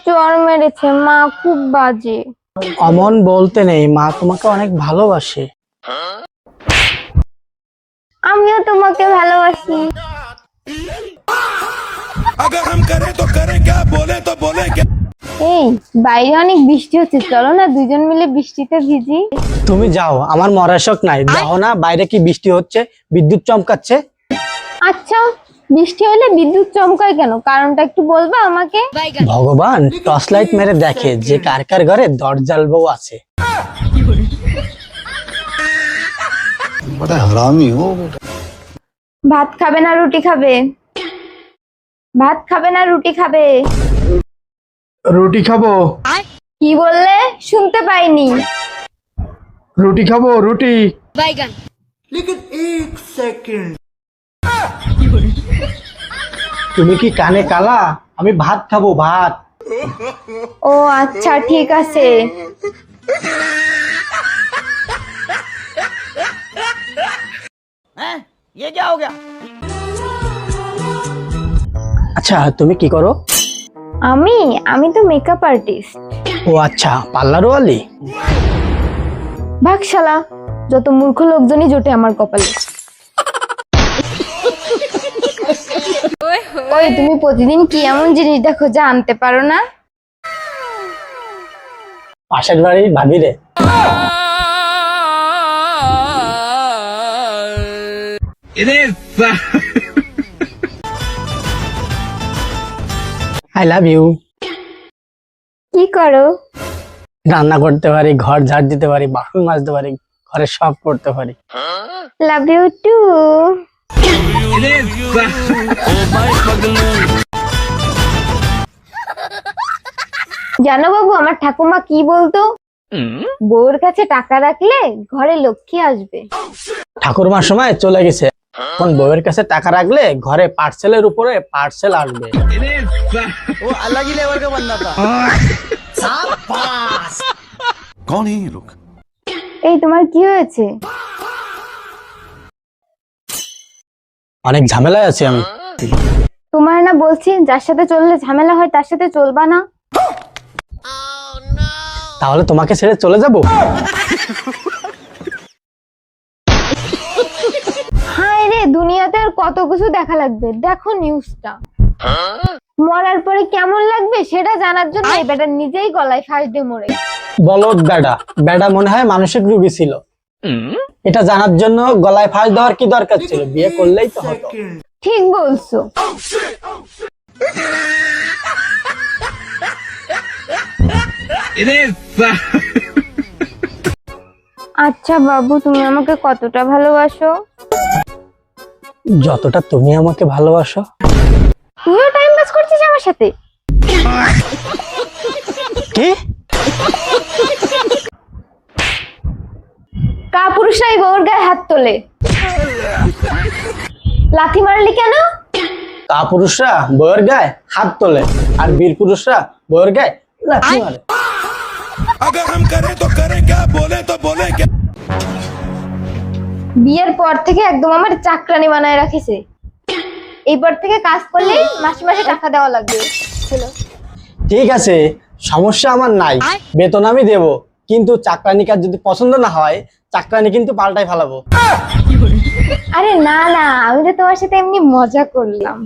জ্বর মেরেছে, মা খুব বাজে। অমন বলতে নেই, মা তোমাকে অনেক ভালোবাসে। আমিও তোমাকে ভালোবাসি। এই বাইরে অনেক বৃষ্টি হচ্ছে, চলো না দুজন মিলে বৃষ্টিতে ভিজি। তুমি যাও, আমার মরার শখ নাই। দেখো না বাইরে কি বৃষ্টি হচ্ছে, বিদ্যুৎ চমকাচ্ছে। আচ্ছা, বৃষ্টি হলে বিদ্যুৎ চমকায় কেন, কারণটা একটু বলবা আমাকে? ভগবান টর্চ লাইট মেরে দেখে যে কার কার ঘরে দরজাল বউ আছে। ভাত খাবে না রুটি খাবে? ভাত খাবে না রুটি খাবে? রুটি খাবো। কি বললে, শুনতে পাইনি। রুটি খাবো, রুটি। তুমি কি কানে কালা? আমি ভাত খাবো, ভাত। ও আচ্ছা, ঠিক আছে। আচ্ছা তুমি কি করো? আমি আমি তো মেকআপ আর্টিস্ট। ও আচ্ছা, পার্লারওয়ালি। ভাগ শালা, যত মূর্খ লোকজনই জোটে আমার কপালে। ওই তুমি প্রতিদিন কি এমন জিনিস দেখো যা আনতে পারো না? পাশের বাড়ির ভাবি রে। I love you. কি করো? রান্না করতে পারি, ঘর ঝাড় দিতে পারি, বাসন মাজতে পারি, ঘরে সব করতে পারি। Love you too. জানো বাবু, আমার ঠাকুমা কি বলতো? বউর কাছে টাকা রাখলে ঘরে লক্ষ্মী আসবে। ঠাকুরমার সময় চলে গেছে, এখন বউয়ের কাছে টাকা রাখলে ঘরে পার্সেলের উপরে পার্সেল আসবে। ও अलग ही लेवल का बंदा था। कौन है ये लोग? এই তোমার কি হয়েছে? অনেক ঝামেলায় আছি আমি। তোমার না বলছি যার সাথে চললে ঝামেলা হয় তার সাথে চলবা না। তাহলে তোমাকে ছেড়ে চলে যাব? হায় রে, দুনিয়াতে আর কত কিছু দেখা লাগবে। দেখো নিউজটা, মরার পরে কেমন লাগবে সেটা জানার জন্য এই বেটা নিজেই গলায় ফাঁস দিয়ে মরে। বলদ বেডা, বেডা মনে হয় মানসিক রোগী ছিল। এটা জানার জন্য গলায় ফাঁস দেওয়ার কি দরকার ছিল? বিয়ে করলেই তো হতো। ঠিক বলছো। আচ্ছা বাবু, তুমি আমাকে কতটা ভালোবাসো? যতটা তুমি আমাকে ভালোবাসো। তুইও টাইম পাস করছিস আমার সাথে? কি? কাপুরুষরাই বউর গায়ে হাত তোলে। লাথি মারলি কেন? কাপুরুষরা বউয়ের গায়ে হাত তোলে, আর বীর পুরুষরা বউয়ের গায়ে লাথি মারে। বিয়ের পর থেকে একদম আমার চাকরানি বানায় রাখিছে। এইবার থেকে কাজ করলে মাসে মাসে টাকা দেওয়া লাগবে। ঠিক আছে, সমস্যা আমার নাই, বেতন আমি দেব, কিন্তু চাকরানি কাজ যদি পছন্দ না হয় চাকরানি কিন্তু পাল্টাই ফেলাবো। আরে না না, আমি তো তোমার সাথে এমনি মজা করলাম।